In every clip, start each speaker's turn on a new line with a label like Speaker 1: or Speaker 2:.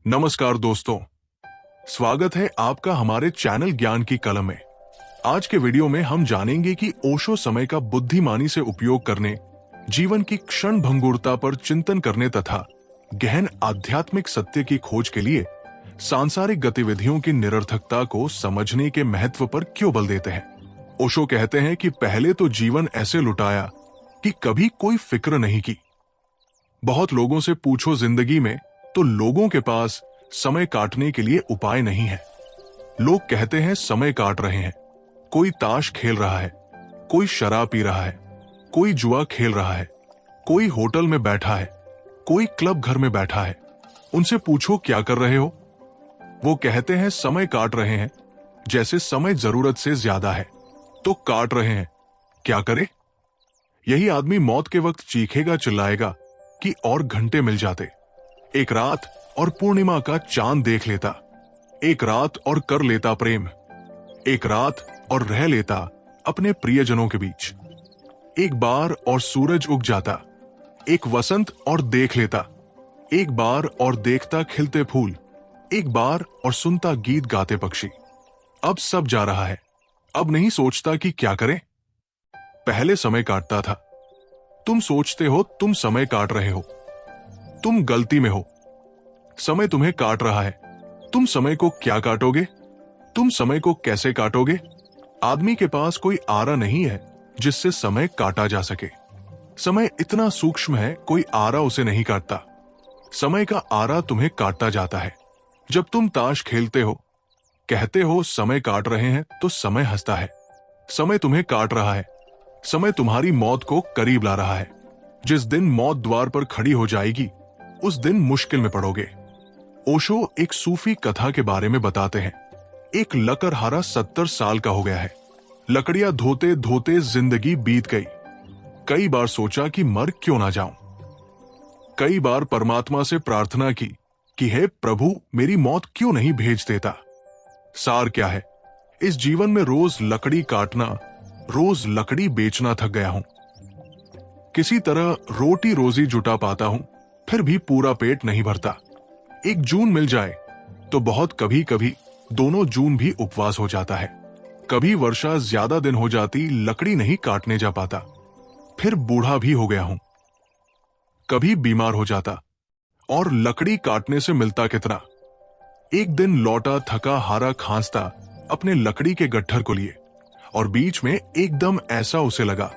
Speaker 1: नमस्कार दोस्तों, स्वागत है आपका हमारे चैनल ज्ञान की कलम में। आज के वीडियो में हम जानेंगे कि ओशो समय का बुद्धिमानी से उपयोग करने, जीवन की क्षण भंगुरता पर चिंतन करने तथा गहन आध्यात्मिक सत्य की खोज के लिए सांसारिक गतिविधियों की निरर्थकता को समझने के महत्व पर क्यों बल देते हैं। ओशो कहते हैं कि पहले तो जीवन ऐसे लुटाया कि कभी कोई फिक्र नहीं की। बहुत लोगों से पूछो जिंदगी में तो लोगों के पास समय काटने के लिए उपाय नहीं है। लोग कहते हैं समय काट रहे हैं, कोई ताश खेल रहा है, कोई शराब पी रहा है, कोई जुआ खेल रहा है, कोई होटल में बैठा है, कोई क्लब घर में बैठा है। उनसे पूछो क्या कर रहे हो, वो कहते हैं समय काट रहे हैं। जैसे समय जरूरत से ज्यादा है तो काट रहे हैं, क्या करे। यही आदमी मौत के वक्त चीखेगा चिल्लाएगा कि और घंटे मिल जाते, एक रात और पूर्णिमा का चांद देख लेता, एक रात और कर लेता प्रेम, एक रात और रह लेता अपने प्रियजनों के बीच, एक बार और सूरज उग जाता, एक वसंत और देख लेता, एक बार और देखता खिलते फूल, एक बार और सुनता गीत गाते पक्षी। अब सब जा रहा है, अब नहीं सोचता कि क्या करें। पहले समय काटता था। तुम सोचते हो तुम समय काट रहे हो, तुम गलती में हो। समय तुम्हें काट रहा है। तुम समय को क्या काटोगे? तुम समय को कैसे काटोगे? आदमी के पास कोई आरा नहीं है जिससे समय काटा जा सके। समय इतना सूक्ष्म है, कोई आरा उसे नहीं काटता। समय का आरा तुम्हें काटता जाता है। जब तुम ताश खेलते हो, कहते हो समय काट रहे हैं, तो समय हंसता है। समय तुम्हें काट रहा है। समय तुम्हारी मौत को करीब ला रहा है। जिस दिन मौत द्वार पर खड़ी हो जाएगी, उस दिन मुश्किल में पड़ोगे। ओशो एक सूफी कथा के बारे में बताते हैं। एक लकड़हारा 70 साल का हो गया है। लकड़ियां धोते धोते जिंदगी बीत गई। कई बार सोचा कि मर क्यों ना जाऊं। कई बार परमात्मा से प्रार्थना की कि हे प्रभु, मेरी मौत क्यों नहीं भेज देता। सार क्या है, इस जीवन में रोज लकड़ी काटना, रोज लकड़ी बेचना थक गया हूं। किसी तरह रोटी रोजी जुटा पाता हूं, फिर भी पूरा पेट नहीं भरता। एक जून मिल जाए तो बहुत, कभी कभी दोनों जून भी उपवास हो जाता है। कभी वर्षा ज्यादा दिन हो जाती, लकड़ी नहीं काटने जा पाता। फिर बूढ़ा भी हो गया हूं। कभी बीमार हो जाता और लकड़ी काटने से मिलता कितना। एक दिन लौटा थका हारा खांसता अपने लकड़ी के गट्ठर को लिए, और बीच में एकदम ऐसा उसे लगा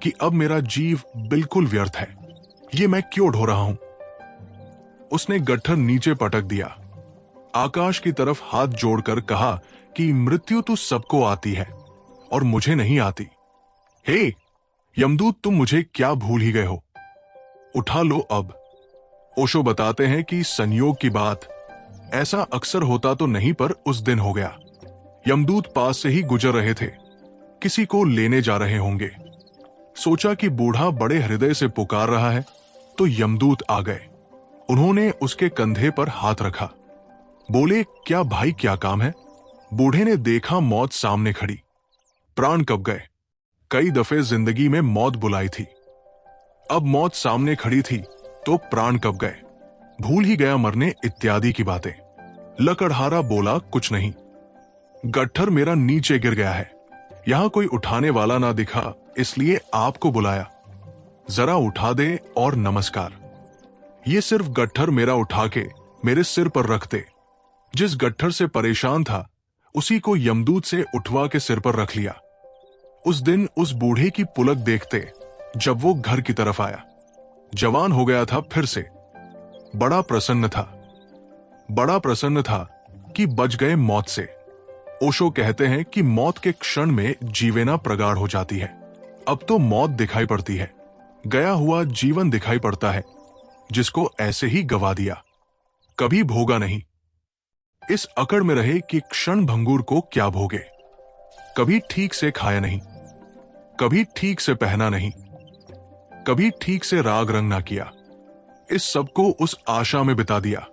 Speaker 1: कि अब मेरा जीव बिल्कुल व्यर्थ है। ये मैं क्यों ढो रहा हूं। उसने गट्ठर नीचे पटक दिया, आकाश की तरफ हाथ जोड़कर कहा कि मृत्यु तो सबको आती है और मुझे नहीं आती। हे यमदूत, तुम मुझे क्या भूल ही गए हो, उठा लो अब। ओशो बताते हैं कि संयोग की बात, ऐसा अक्सर होता तो नहीं, पर उस दिन हो गया। यमदूत पास से ही गुजर रहे थे, किसी को लेने जा रहे होंगे। सोचा कि बूढ़ा बड़े हृदय से पुकार रहा है, तो यमदूत आ गए। उन्होंने उसके कंधे पर हाथ रखा, बोले क्या भाई, क्या काम है। बूढ़े ने देखा मौत सामने खड़ी। प्राण कब गए। कई दफे जिंदगी में मौत बुलाई थी, अब मौत सामने खड़ी थी तो प्राण कब गए, भूल ही गया मरने इत्यादि की बातें। लकड़हारा बोला कुछ नहीं, गट्ठर मेरा नीचे गिर गया है, यहां कोई उठाने वाला ना दिखा, इसलिए आपको बुलाया, जरा उठा दे और नमस्कार। ये सिर्फ गट्ठर मेरा उठा के मेरे सिर पर रख दे। जिस गट्ठर से परेशान था, उसी को यमदूत से उठवा के सिर पर रख लिया। उस दिन उस बूढ़े की पुलक देखते जब वो घर की तरफ आया, जवान हो गया था फिर से। बड़ा प्रसन्न था कि बच गए मौत से। ओशो कहते हैं कि मौत के क्षण में जीवेना प्रगाढ़ हो जाती है। अब तो मौत दिखाई पड़ती है, गया हुआ जीवन दिखाई पड़ता है, जिसको ऐसे ही गवा दिया, कभी भोगा नहीं। इस अकड़ में रहे कि क्षण भंगुर को क्या भोगे। कभी ठीक से खाया नहीं, कभी ठीक से पहना नहीं, कभी ठीक से राग रंग ना किया। इस सब को उस आशा में बिता दिया,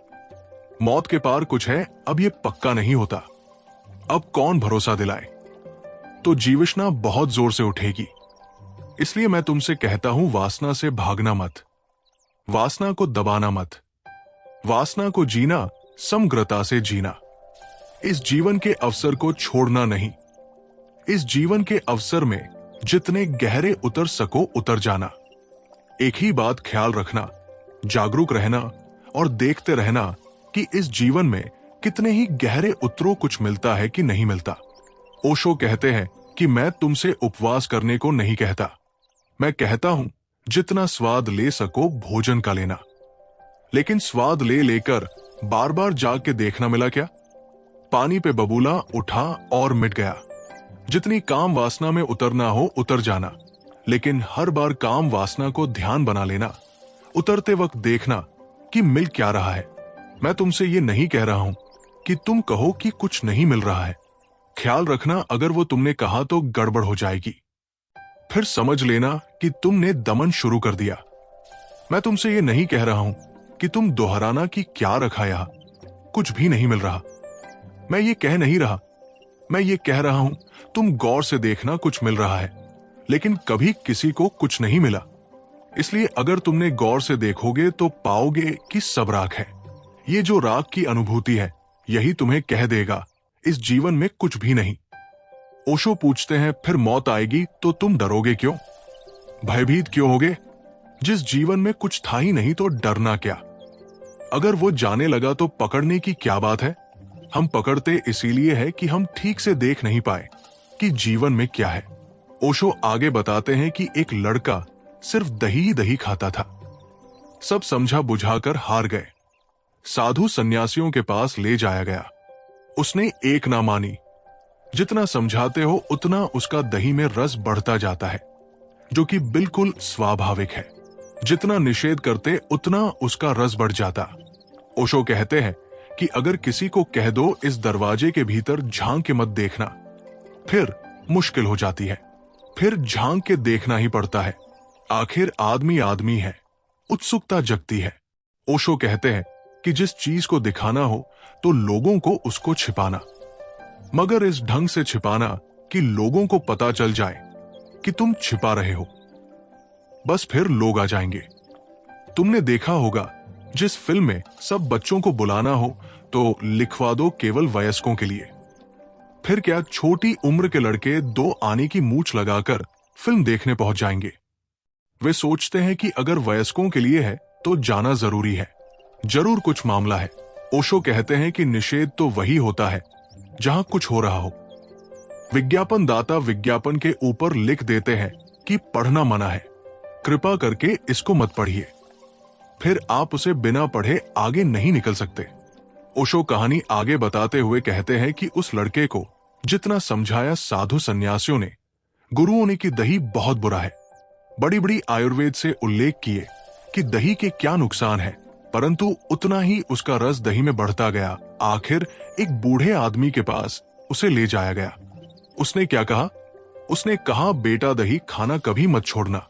Speaker 1: मौत के पार कुछ है, अब ये पक्का नहीं होता, अब कौन भरोसा दिलाए। तो जीविष्णा बहुत जोर से उठेगी। इसलिए मैं तुमसे कहता हूं, वासना से भागना मत, वासना को दबाना मत। वासना को जीना समग्रता से जीना, इस जीवन के अवसर को छोड़ना नहीं, इस जीवन के अवसर में जितने गहरे उतर सको उतर जाना। एक ही बात ख्याल रखना, जागरूक रहना और देखते रहना कि इस जीवन में कितने ही गहरे उतरो कुछ मिलता है कि नहीं मिलता। ओशो कहते हैं कि मैं तुमसे उपवास करने को नहीं कहता, मैं कहता हूं जितना स्वाद ले सको भोजन का लेना। लेकिन स्वाद ले लेकर बार बार जाग के देखना मिला क्या? पानी पे बबूला उठा और मिट गया। जितनी काम वासना में उतरना हो उतर जाना, लेकिन हर बार काम वासना को ध्यान बना लेना, उतरते वक्त देखना कि मिल क्या रहा है। मैं तुमसे ये नहीं कह रहा हूं कि तुम कहो कि कुछ नहीं मिल रहा है। ख्याल रखना, अगर वो तुमने कहा तो गड़बड़ हो जाएगी, फिर समझ लेना कि तुमने दमन शुरू कर दिया। मैं तुमसे ये नहीं कह रहा हूं कि तुम दोहराना कि क्या रखा यहां, कुछ भी नहीं मिल रहा। मैं ये कह नहीं रहा, मैं ये कह रहा हूं तुम गौर से देखना कुछ मिल रहा है, लेकिन कभी किसी को कुछ नहीं मिला। इसलिए अगर तुमने गौर से देखोगे तो पाओगे कि सब राख है। ये जो राख की अनुभूति है, यही तुम्हें कह देगा इस जीवन में कुछ भी नहीं। ओशो पूछते हैं, फिर मौत आएगी तो तुम डरोगे क्यों, भयभीत क्यों होगे? जिस जीवन में कुछ था ही नहीं तो डरना क्या? अगर वो जाने लगा तो पकड़ने की क्या बात है? हम पकड़ते इसीलिए है कि हम ठीक से देख नहीं पाए कि जीवन में क्या है। ओशो आगे बताते हैं कि एक लड़का सिर्फ दही ही दही खाता था। सब समझा बुझाकर हार गए। साधु सन्यासियों के पास ले जाया गया, उसने एक ना मानी। जितना समझाते हो उतना उसका दही में रस बढ़ता जाता है, जो कि बिल्कुल स्वाभाविक है। जितना निषेध करते उतना उसका रस बढ़ जाता। ओशो कहते हैं कि अगर किसी को कह दो इस दरवाजे के भीतर झांक के मत देखना, फिर मुश्किल हो जाती है, फिर झांक के देखना ही पड़ता है। आखिर आदमी आदमी है, उत्सुकता जगती है। ओशो कहते हैं कि जिस चीज को दिखाना हो तो लोगों को उसको छिपाना, मगर इस ढंग से छिपाना कि लोगों को पता चल जाए कि तुम छिपा रहे हो, बस फिर लोग आ जाएंगे। तुमने देखा होगा जिस फिल्म में सब बच्चों को बुलाना हो तो लिखवा दो केवल वयस्कों के लिए। फिर क्या छोटी उम्र के लड़के 2 आने की मूंछ लगाकर फिल्म देखने पहुंच जाएंगे। वे सोचते हैं कि अगर वयस्कों के लिए है तो जाना जरूरी है, जरूर कुछ मामला है। ओशो कहते हैं कि निषेध तो वही होता है जहां कुछ हो रहा हो। विज्ञापन दाता विज्ञापन के ऊपर लिख देते हैं कि पढ़ना मना है, कृपा करके इसको मत पढ़िए। फिर आप उसे बिना पढ़े आगे नहीं निकल सकते। ओशो कहानी आगे बताते हुए कहते हैं कि उस लड़के को जितना समझाया साधु सन्यासियों ने, गुरुओं ने कि दही बहुत बुरा है, बड़ी बड़ी आयुर्वेद से उल्लेख किए कि दही के क्या नुकसान है, परंतु उतना ही उसका रस दही में बढ़ता गया। आखिर एक बूढ़े आदमी के पास उसे ले जाया गया। उसने क्या कहा? उसने कहा, बेटा दही खाना कभी मत छोड़ना,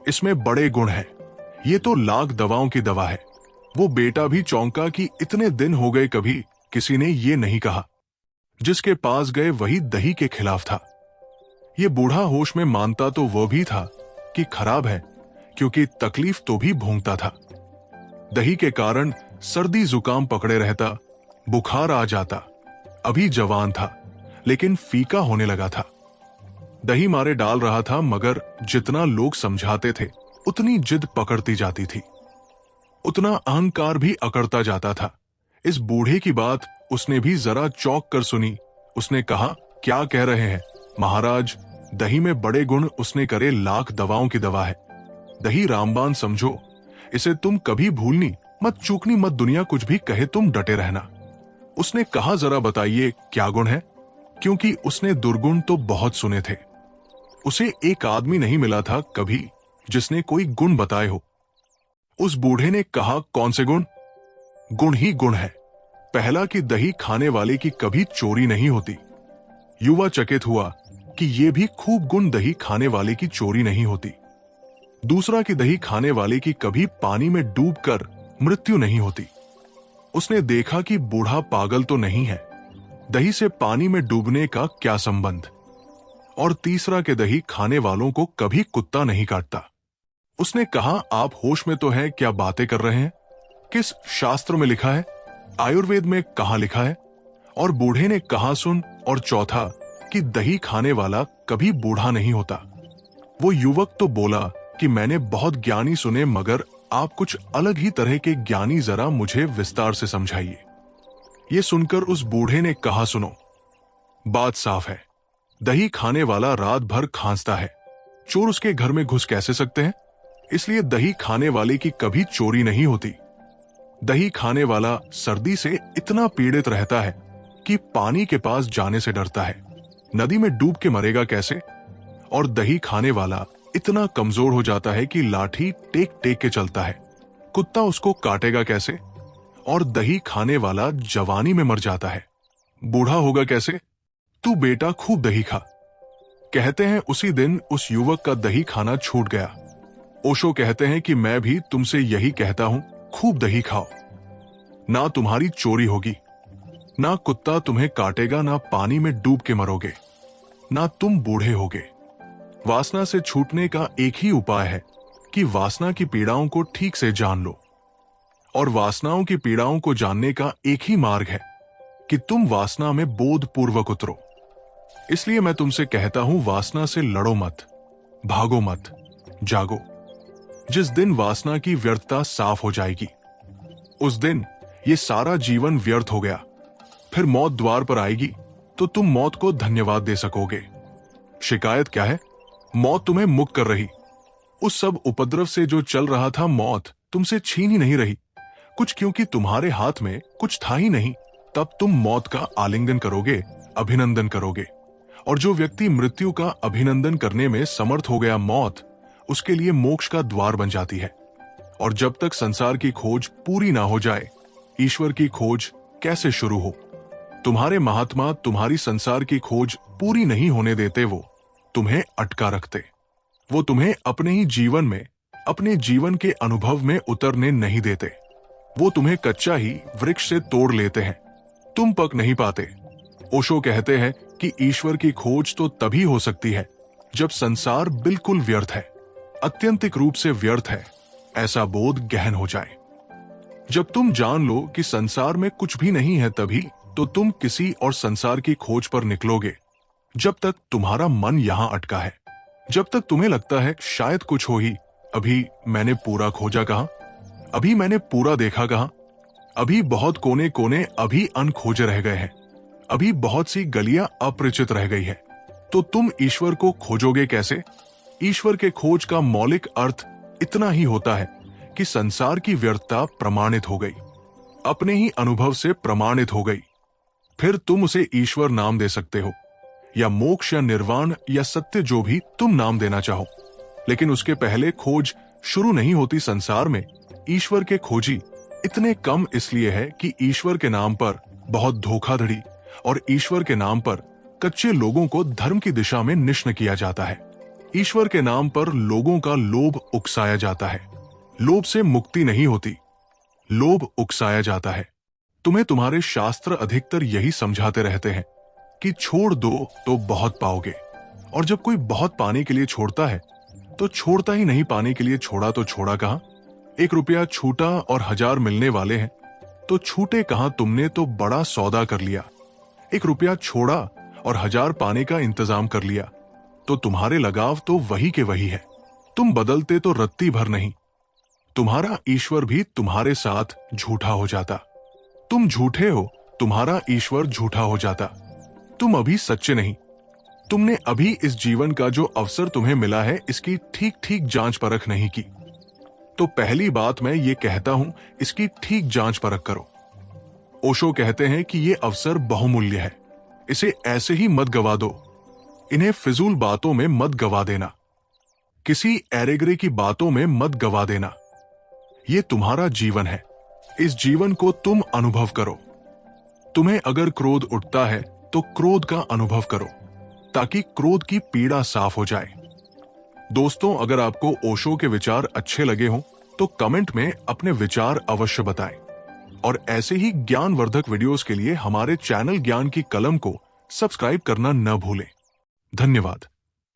Speaker 1: इसमें बड़े गुण हैं, ये तो लाख दवाओं की दवा है। वो बेटा भी चौंका कि इतने दिन हो गए कभी किसी ने ये नहीं कहा। जिसके पास गए वही दही के खिलाफ था। ये बूढ़ा होश में मानता तो वो भी था कि खराब है, क्योंकि तकलीफ तो भी भोंगता था। दही के कारण सर्दी जुकाम पकड़े रहता, बुखार आ जाता। अभी जवान था लेकिन फीका होने लगा था। दही मारे डाल रहा था, मगर जितना लोग समझाते थे उतनी जिद पकड़ती जाती थी, उतना अहंकार भी अकड़ता जाता था। इस बूढ़े की बात उसने भी जरा चौंक कर सुनी। उसने कहा, क्या कह रहे हैं महाराज? दही में बड़े गुण उसने करे लाख दवाओं की दवा है। दही रामबाण समझो, इसे तुम कभी भूलनी मत, चूकनी मत, दुनिया कुछ भी कहे तुम डटे रहना। उसने कहा, जरा बताइए क्या गुण है, क्योंकि उसने दुर्गुण तो बहुत सुने थे। उसे एक आदमी नहीं मिला था कभी जिसने कोई गुण बताए हो। उस बूढ़े ने कहा, कौन से गुण? गुण ही गुण है। पहला कि दही खाने वाले की कभी चोरी नहीं होती। युवा चकित हुआ कि यह भी खूब गुण, दही खाने वाले की चोरी नहीं होती। दूसरा कि दही खाने वाले की कभी पानी में डूबकर मृत्यु नहीं होती। उसने देखा कि बूढ़ा पागल तो नहीं है, दही से पानी में डूबने का क्या संबंध। और तीसरा कि दही खाने वालों को कभी कुत्ता नहीं काटता। उसने कहा, आप होश में तो हैं, क्या बातें कर रहे हैं? किस शास्त्र में लिखा है? आयुर्वेद में कहाँ लिखा है, और बूढ़े ने कहा सुन, और चौथा कि दही खाने वाला कभी बूढ़ा नहीं होता। वो युवक तो बोला कि मैंने बहुत ज्ञानी सुने, मगर आप कुछ अलग ही तरह के ज्ञानी, जरा मुझे विस्तार से समझाइए। ये सुनकर उस बूढ़े ने कहा सुनो, बात साफ है, दही खाने वाला रात भर खांसता है, चोर उसके घर में घुस कैसे सकते हैं? इसलिए दही खाने वाले की कभी चोरी नहीं होती। दही खाने वाला सर्दी से इतना पीड़ित रहता है कि पानी के पास जाने से डरता है, नदी में डूब के मरेगा कैसे? और दही खाने वाला इतना कमजोर हो जाता है कि लाठी टेक टेक के चलता है, कुत्ता उसको काटेगा कैसे? और दही खाने वाला जवानी में मर जाता है, बूढ़ा होगा कैसे? तू बेटा खूब दही खा। कहते हैं उसी दिन उस युवक का दही खाना छूट गया। ओशो कहते हैं कि मैं भी तुमसे यही कहता हूं, खूब दही खाओ, ना तुम्हारी चोरी होगी, ना कुत्ता तुम्हें काटेगा, ना पानी में डूब के मरोगे, ना तुम बूढ़े होगे। वासना से छूटने का एक ही उपाय है कि वासना की पीड़ाओं को ठीक से जान लो, और वासनाओं की पीड़ाओं को जानने का एक ही मार्ग है कि तुम वासना में बोधपूर्वक उतरो। इसलिए मैं तुमसे कहता हूं, वासना से लड़ो मत, भागो मत, जागो। जिस दिन वासना की व्यर्थता साफ हो जाएगी, उस दिन ये सारा जीवन व्यर्थ हो गया। फिर मौत द्वार पर आएगी तो तुम मौत को धन्यवाद दे सकोगे। शिकायत क्या है? मौत तुम्हें मुक्त कर रही। उस सब उपद्रव से जो चल रहा था, मौत तुमसे छीन ही नहीं रही कुछ, क्योंकि तुम्हारे हाथ में कुछ था ही नहीं। तब तुम मौत का आलिंगन करोगे, अभिनंदन करोगे। और जो व्यक्ति मृत्यु का अभिनंदन करने में समर्थ हो गया, मौत उसके लिए मोक्ष का द्वार बन जाती है। और जब तक संसार की खोज पूरी ना हो जाए, ईश्वर की खोज कैसे शुरू हो? तुम्हारे महात्मा तुम्हारी संसार की खोज पूरी नहीं होने देते, वो तुम्हें अटका रखते। वो तुम्हें अपने ही जीवन में, अपने जीवन के अनुभव में उतरने नहीं देते। वो तुम्हें कच्चा ही वृक्ष से तोड़ लेते हैं, तुम पक नहीं पाते। ओशो कहते हैं कि ईश्वर की खोज तो तभी हो सकती है जब संसार बिल्कुल व्यर्थ है, अत्यंतिक रूप से व्यर्थ है, ऐसा बोध गहन हो जाए। जब तुम जान लो कि संसार में कुछ भी नहीं है, तभी तो तुम किसी और संसार की खोज पर निकलोगे। जब तक तुम्हारा मन यहां अटका है, जब तक तुम्हें लगता है शायद कुछ हो ही, अभी मैंने पूरा खोजा कहां, अभी मैंने पूरा देखा कहां, अभी बहुत कोने कोने अभी अनखोजे रह गए हैं, अभी बहुत सी गलियां अपरिचित रह गई है, तो तुम ईश्वर को खोजोगे कैसे? ईश्वर के खोज का मौलिक अर्थ इतना ही होता है कि संसार की व्यर्थता प्रमाणित हो गई, अपने ही अनुभव से प्रमाणित हो गई। फिर तुम उसे ईश्वर नाम दे सकते हो, या मोक्ष या निर्वाण या सत्य, जो भी तुम नाम देना चाहो। लेकिन उसके पहले खोज शुरू नहीं होती संसार में। ईश्वर के खोजी इतने कम इसलिए है कि ईश्वर के नाम पर बहुत धोखाधड़ी और ईश्वर के नाम पर कच्चे लोगों को धर्म की दिशा में निश्चय किया जाता है। ईश्वर के नाम पर लोगों का लोभ उकसाया जाता है। लोभ से मुक्ति नहीं होती, लोभ उकसाया जाता है। तुम्हें तुम्हारे शास्त्र अधिकतर यही समझाते रहते हैं कि छोड़ दो तो बहुत पाओगे, और जब कोई बहुत पाने के लिए छोड़ता है तो छोड़ता ही नहीं, पाने के लिए छोड़ा तो छोड़ा कहां? 1 रुपया छूटा और 1000 मिलने वाले हैं, तो छूटे कहां? तुमने तो बड़ा सौदा कर लिया। 1 रुपया छोड़ा और 1000 पाने का इंतजाम कर लिया, तो तुम्हारे लगाव तो वही के वही है। तुम बदलते तो रत्ती भर नहीं। तुम्हारा ईश्वर भी तुम्हारे साथ झूठा हो जाता। तुम झूठे हो, तुम्हारा ईश्वर झूठा हो जाता। तुम अभी सच्चे नहीं। तुमने अभी इस जीवन का जो अवसर तुम्हें मिला है, इसकी ठीक ठीक जांच परख नहीं की। तो पहली बात मैं ये कहता हूं, इसकी ठीक जांच परख करो। ओशो कहते हैं कि ये अवसर बहुमूल्य है, इसे ऐसे ही मत गवा दो। इन्हें फिजूल बातों में मत गवा देना, किसी एरेगरे की बातों में मत गवा देना। ये तुम्हारा जीवन है, इस जीवन को तुम अनुभव करो। तुम्हें अगर क्रोध उठता है तो क्रोध का अनुभव करो, ताकि क्रोध की पीड़ा साफ हो जाए। दोस्तों, अगर आपको ओशो के विचार अच्छे लगे हों तो कमेंट में अपने विचार अवश्य बताएं, और ऐसे ही ज्ञानवर्धक वीडियोस के लिए हमारे चैनल ज्ञान की कलम को सब्सक्राइब करना न भूलें। धन्यवाद।